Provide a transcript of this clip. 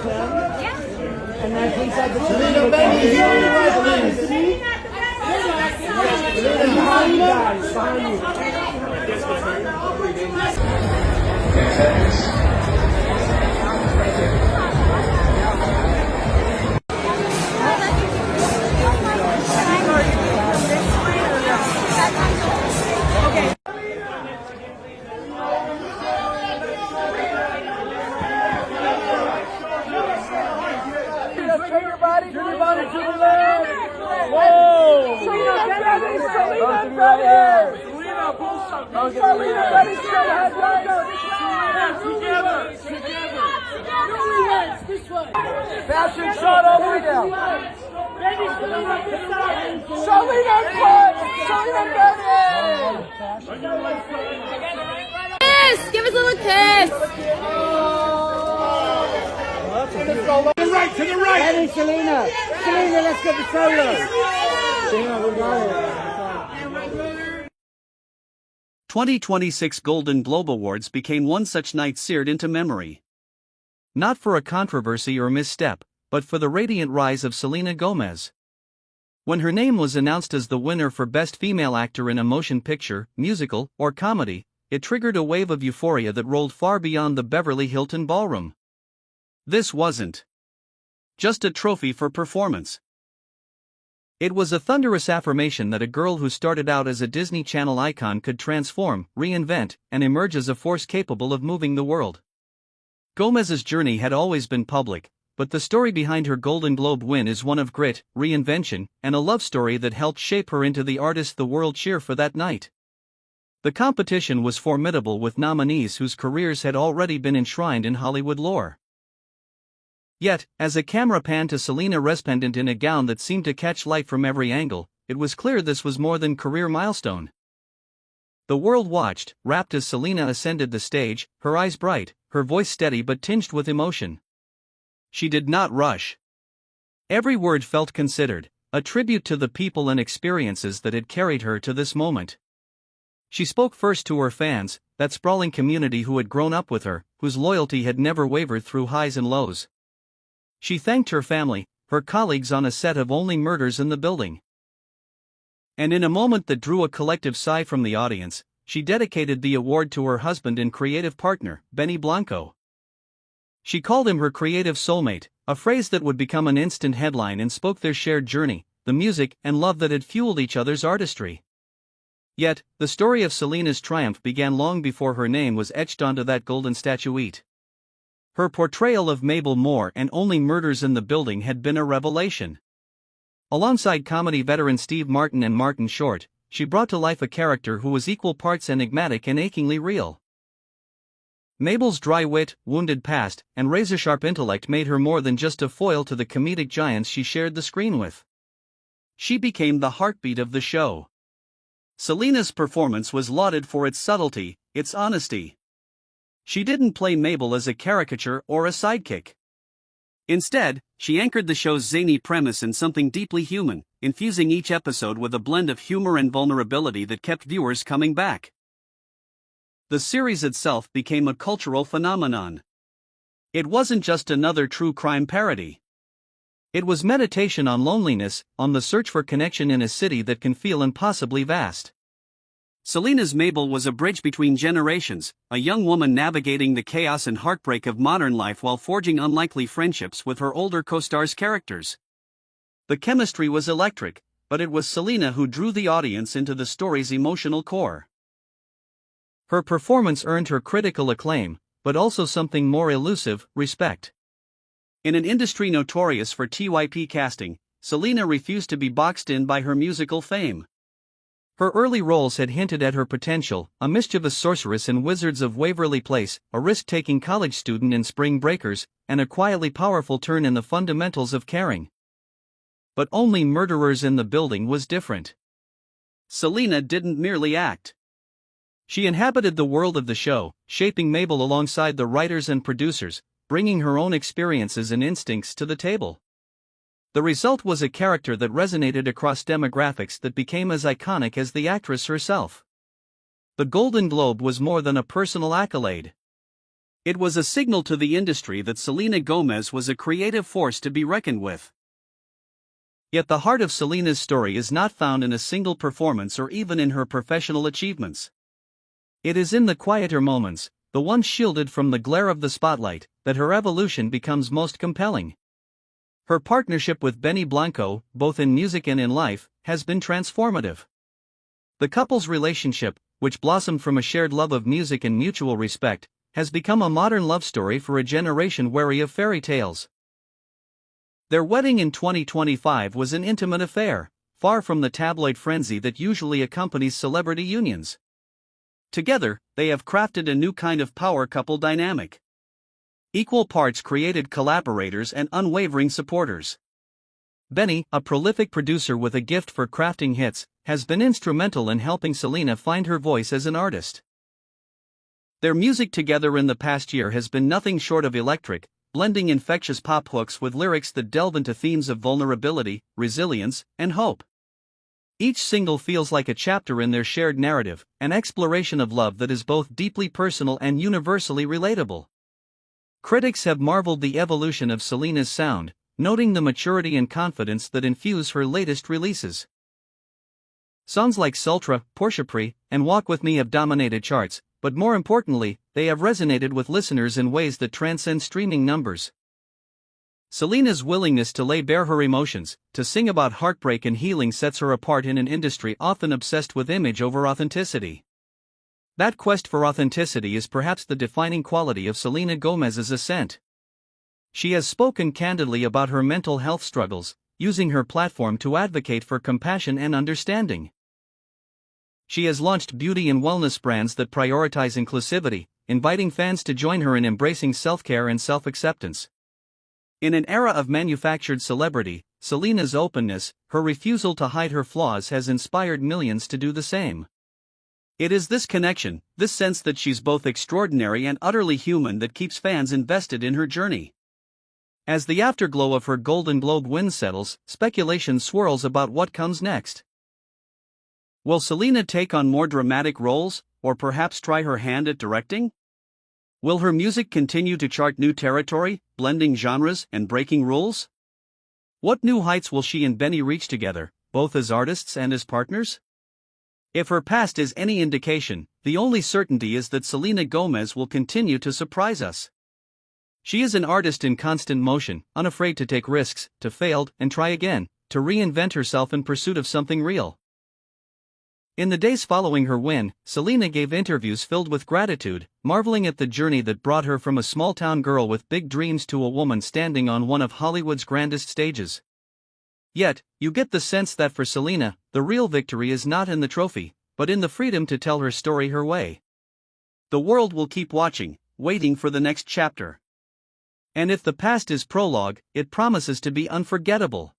Yeah. And then please have the Selena Benny here on the right, please. Selena, behind you guys, behind you. 10 seconds. Turn your body to the left. Whoa! Selena Benny, Selena Benny. Selena Benny, straight ahead, Fashion shot all the way down. Selena Benny. Kiss! Give us a little kiss! To the right! Benny, Selena! Selena, let's get the solo! Selena, we got it. 2026 Golden Globe Awards became one such night seared into memory. Not for a controversy or misstep, but for the radiant rise of Selena Gomez. When her name was announced as the winner for Best Female Actor in a Motion Picture, Musical, or Comedy, it triggered a wave of euphoria that rolled far beyond the Beverly Hilton ballroom. This wasn't just a trophy for performance. It was a thunderous affirmation that a girl who started out as a Disney Channel icon could transform, reinvent, and emerge as a force capable of moving the world. Gomez's journey had always been public, but the story behind her Golden Globe win is one of grit, reinvention, and a love story that helped shape her into the artist the world cheered for that night. The competition was formidable, with nominees whose careers had already been enshrined in Hollywood lore. Yet, as a camera panned to Selena resplendent in a gown that seemed to catch light from every angle, it was clear this was more than career milestone. The world watched, rapt as Selena ascended the stage, her eyes bright, her voice steady but tinged with emotion. She did not rush. Every word felt considered, a tribute to the people and experiences that had carried her to this moment. She spoke first to her fans, that sprawling community who had grown up with her, whose loyalty had never wavered through highs and lows. She thanked her family, her colleagues on a set of Only Murders in the Building. And in a moment that drew a collective sigh from the audience, she dedicated the award to her husband and creative partner, Benny Blanco. She called him her creative soulmate, a phrase that would become an instant headline and spoke their shared journey, the music and love that had fueled each other's artistry. Yet, the story of Selena's triumph began long before her name was etched onto that golden statuette. Her portrayal of Mabel Moore and Only Murders in the Building had been a revelation. Alongside comedy veterans Steve Martin and Martin Short, she brought to life a character who was equal parts enigmatic and achingly real. Mabel's dry wit, wounded past, and razor-sharp intellect made her more than just a foil to the comedic giants she shared the screen with. She became the heartbeat of the show. Selena's performance was lauded for its subtlety, its honesty. She didn't play Mabel as a caricature or a sidekick. Instead, she anchored the show's zany premise in something deeply human, infusing each episode with a blend of humor and vulnerability that kept viewers coming back. The series itself became a cultural phenomenon. It wasn't just another true crime parody. It was meditation on loneliness, on the search for connection in a city that can feel impossibly vast. Selena's Mabel was a bridge between generations, a young woman navigating the chaos and heartbreak of modern life while forging unlikely friendships with her older co-stars' characters. The chemistry was electric, but it was Selena who drew the audience into the story's emotional core. Her performance earned her critical acclaim, but also something more elusive, respect. In an industry notorious for TYP casting, Selena refused to be boxed in by her musical fame. Her early roles had hinted at her potential, a mischievous sorceress in Wizards of Waverly Place, a risk-taking college student in Spring Breakers, and a quietly powerful turn in The Fundamentals of Caring. But Only Murderers in the Building was different. Selena didn't merely act. She inhabited the world of the show, shaping Mabel alongside the writers and producers, bringing her own experiences and instincts to the table. The result was a character that resonated across demographics that became as iconic as the actress herself. The Golden Globe was more than a personal accolade. It was a signal to the industry that Selena Gomez was a creative force to be reckoned with. Yet the heart of Selena's story is not found in a single performance or even in her professional achievements. It is in the quieter moments, the ones shielded from the glare of the spotlight, that her evolution becomes most compelling. Her partnership with Benny Blanco, both in music and in life, has been transformative. The couple's relationship, which blossomed from a shared love of music and mutual respect, has become a modern love story for a generation wary of fairy tales. Their wedding in 2025 was an intimate affair, far from the tabloid frenzy that usually accompanies celebrity unions. Together, they have crafted a new kind of power couple dynamic. Equal parts created collaborators and unwavering supporters. Benny, a prolific producer with a gift for crafting hits, has been instrumental in helping Selena find her voice as an artist. Their music together in the past year has been nothing short of electric, blending infectious pop hooks with lyrics that delve into themes of vulnerability, resilience, and hope. Each single feels like a chapter in their shared narrative, an exploration of love that is both deeply personal and universally relatable. Critics have marveled at the evolution of Selena's sound, noting the maturity and confidence that infuse her latest releases. Songs like Sultra, Porchepri, and Walk With Me have dominated charts, but more importantly, they have resonated with listeners in ways that transcend streaming numbers. Selena's willingness to lay bare her emotions, to sing about heartbreak and healing sets her apart in an industry often obsessed with image over authenticity. That quest for authenticity is perhaps the defining quality of Selena Gomez's ascent. She has spoken candidly about her mental health struggles, using her platform to advocate for compassion and understanding. She has launched beauty and wellness brands that prioritize inclusivity, inviting fans to join her in embracing self-care and self-acceptance. In an era of manufactured celebrity, Selena's openness, her refusal to hide her flaws has inspired millions to do the same. It is this connection, this sense that she's both extraordinary and utterly human that keeps fans invested in her journey. As the afterglow of her Golden Globe win settles, speculation swirls about what comes next. Will Selena take on more dramatic roles, or perhaps try her hand at directing? Will her music continue to chart new territory, blending genres and breaking rules? What new heights will she and Benny reach together, both as artists and as partners? If her past is any indication, the only certainty is that Selena Gomez will continue to surprise us. She is an artist in constant motion, unafraid to take risks, to fail and try again, to reinvent herself in pursuit of something real. In the days following her win, Selena gave interviews filled with gratitude, marveling at the journey that brought her from a small-town girl with big dreams to a woman standing on one of Hollywood's grandest stages. Yet, you get the sense that for Selena, the real victory is not in the trophy, but in the freedom to tell her story her way. The world will keep watching, waiting for the next chapter. And if the past is prologue, it promises to be unforgettable.